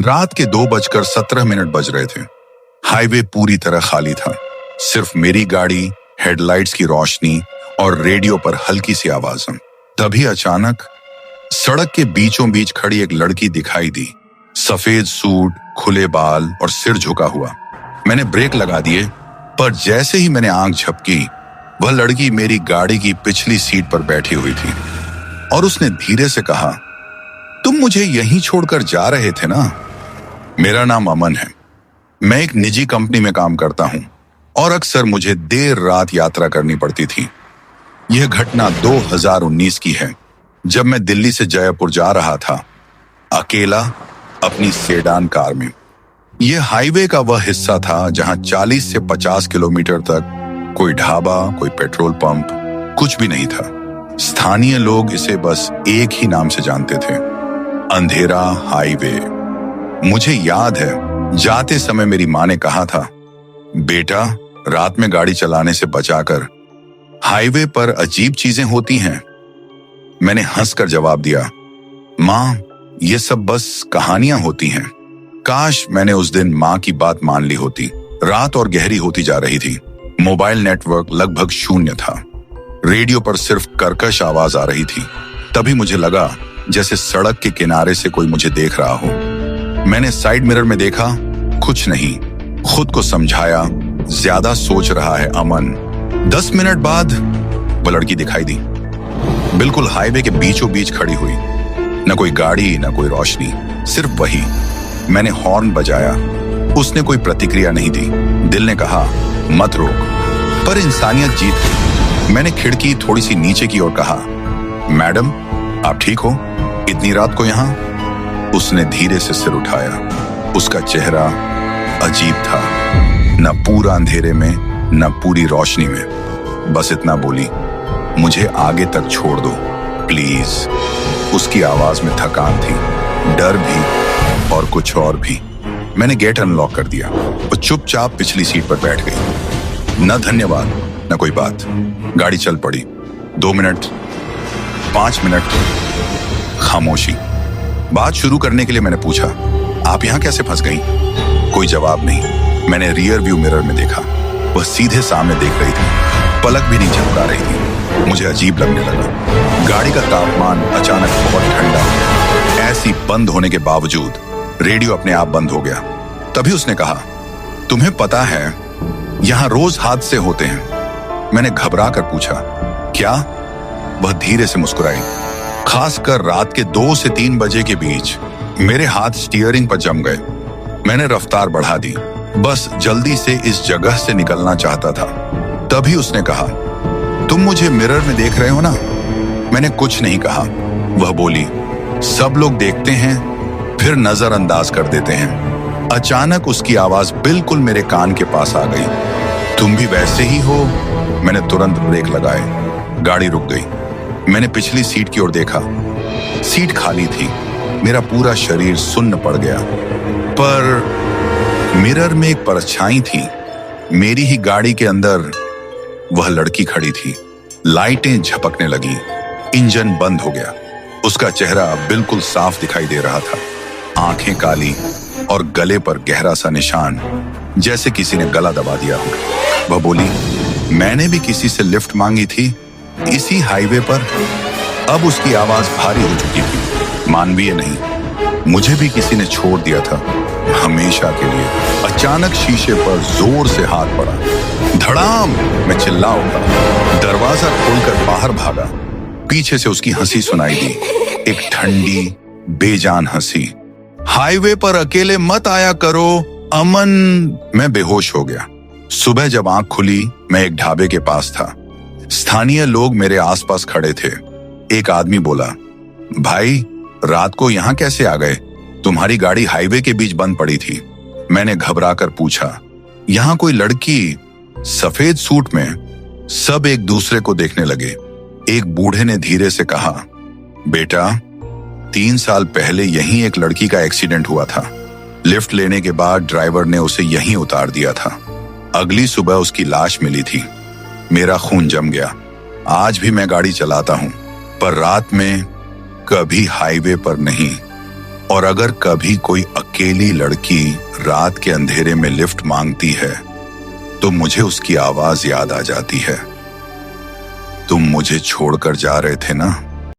रात के 2:17 बज रहे थे। हाईवे पूरी तरह खाली था। सिर्फ मेरी गाड़ी, हेडलाइट्स की रोशनी और रेडियो पर हल्की सी आवाज। तभी अचानक सड़क के बीचों बीच खड़ी एक लड़की दिखाई दी। सफेद सूट, खुले बाल और सिर झुका हुआ। मैंने ब्रेक लगा दिए, पर जैसे ही मैंने आंख झपकी, वह लड़की मेरी गाड़ी की पिछली सीट पर बैठी हुई थी और उसने धीरे से कहा, तुम मुझे यहीं छोड़कर जा रहे थे ना? मेरा नाम अमन है। मैं एक निजी कंपनी में काम करता हूं और अक्सर मुझे देर रात यात्रा करनी पड़ती थी। यह घटना 2019 की है, जब मैं दिल्ली से जयपुर जा रहा था, अकेला अपनी सेडान कार में। यह हाईवे का वह हिस्सा था जहां 40 से 50 किलोमीटर तक कोई ढाबा, कोई पेट्रोल पंप, कुछ भी नहीं था। स्थानीय लोग इसे बस एक ही नाम से जानते थे, अंधेरा हाईवे। मुझे याद है, जाते समय मेरी माँ ने कहा था, बेटा, रात में गाड़ी चलाने से बचाकर। हाईवे पर अजीब चीजें होती हैं। मैंने हंसकर जवाब दिया, माँ, ये सब बस कहानियां होती हैं। काश मैंने उस दिन माँ की बात मान ली होती। रात और गहरी होती जा रही थी। मोबाइल नेटवर्क लगभग शून्य था। रेडियो पर सिर्फ कर्कश आवाज आ रही थी। तभी मुझे लगा जैसे सड़क के किनारे से कोई मुझे देख रहा हो। मैंने साइड मिरर में देखा, कुछ नहीं। खुद को समझाया, ज्यादा सोच रहा है अमन। 10 मिनट बाद वो लड़की दिखाई दी, बिल्कुल हाईवे के बीचों बीच खड़ी हुई। न कोई गाड़ी, न कोई रोशनी, सिर्फ वही। मैंने हॉर्न बजाया, उसने कोई प्रतिक्रिया नहीं दी। दिल ने कहा, मत रोक, पर इंसानियत जीत गई। मैंने खिड़की थोड़ी सी नीचे की और कहा, मैडम, आप ठीक हो? इतनी रात को यहाँ? उसने धीरे से सिर उठाया। उसका चेहरा अजीब था, न पूरा अंधेरे में, न पूरी रोशनी में। बस इतना बोली, मुझे आगे तक छोड़ दो प्लीज। उसकी आवाज में थकान थी, डर भी और कुछ और भी। मैंने गेट अनलॉक कर दिया। वो चुपचाप पिछली सीट पर बैठ गई। न धन्यवाद, न कोई बात। गाड़ी चल पड़ी। 2 मिनट, 5 मिनट, खामोशी। बात शुरू करने के लिए मैंने पूछा, आप यहां कैसे फंस गई? कोई जवाब नहीं। मैंने रियर व्यू मिरर में देखा, वह सीधे सामने देख रही थी, पलक भी नहीं झपका रही थी। मुझे अजीब लगने लगा। गाड़ी का तापमान अचानक बहुत ठंडा। ऐसी बंद होने के बावजूद रेडियो अपने आप बंद हो गया। तभी उसने कहा, तुम्हें पता है यहां रोज हादसे होते हैं? मैंने घबरा कर पूछा, क्या? वह धीरे से मुस्कुराई। खासकर रात के 2 से 3 बजे के बीच। मेरे हाथ स्टीयरिंग पर जम गए। मैंने रफ्तार बढ़ा दी, बस जल्दी से इस जगह से निकलना चाहता था। तभी उसने कहा, तुम मुझे मिरर में देख रहे हो ना? मैंने कुछ नहीं कहा। वह बोली, सब लोग देखते हैं, फिर नजरअंदाज कर देते हैं। अचानक उसकी आवाज बिल्कुल मेरे कान के पास आ गई, तुम भी वैसे ही हो? मैंने तुरंत ब्रेक लगाए। गाड़ी रुक गई। मैंने पिछली सीट की ओर देखा। सीट खाली थी। मेरा पूरा शरीर सुन्न पड़ गया। पर मिरर में एक परछाई थी। मेरी ही गाड़ी के अंदर वह लड़की खड़ी थी। लाइटें झपकने लगी। इंजन बंद हो गया। उसका चेहरा बिल्कुल साफ दिखाई दे रहा था। आंखें काली और गले पर गहरा सा निशान, जैसे किसी ने गला दबा दिया हो। वह बोली, मैंने भी किसी से लिफ्ट मांगी थी इसी हाईवे पर। अब उसकी आवाज भारी हो चुकी थी, मानवीय नहीं। मुझे भी किसी ने छोड़ दिया था, हमेशा के लिए। अचानक शीशे पर जोर से हाथ पड़ा। धड़ाम! मैं चिल्ला उठा। दरवाजा खोलकर बाहर भागा। पीछे से उसकी हंसी सुनाई दी, एक ठंडी बेजान हंसी। हाईवे पर अकेले मत आया करो अमन। मैं बेहोश हो गया। सुबह जब आंख खुली, मैं एक ढाबे के पास था। स्थानीय लोग मेरे आसपास खड़े थे। एक आदमी बोला, भाई, रात को यहां कैसे आ गए? तुम्हारी गाड़ी हाईवे के बीच बंद पड़ी थी। मैंने घबरा कर पूछा, यहां कोई लड़की सफेद सूट में? सब एक दूसरे को देखने लगे। एक बूढ़े ने धीरे से कहा, बेटा, 3 साल पहले यहीं एक लड़की का एक्सीडेंट हुआ था। लिफ्ट लेने के बाद ड्राइवर ने उसे यहीं उतार दिया था। अगली सुबह उसकी लाश मिली थी। मेरा खून जम गया। आज भी मैं गाड़ी चलाता हूं, पर रात में कभी हाईवे पर नहीं। और अगर कभी कोई अकेली लड़की रात के अंधेरे में लिफ्ट मांगती है तो मुझे उसकी आवाज याद आ जाती है, तुम मुझे छोड़कर जा रहे थे ना।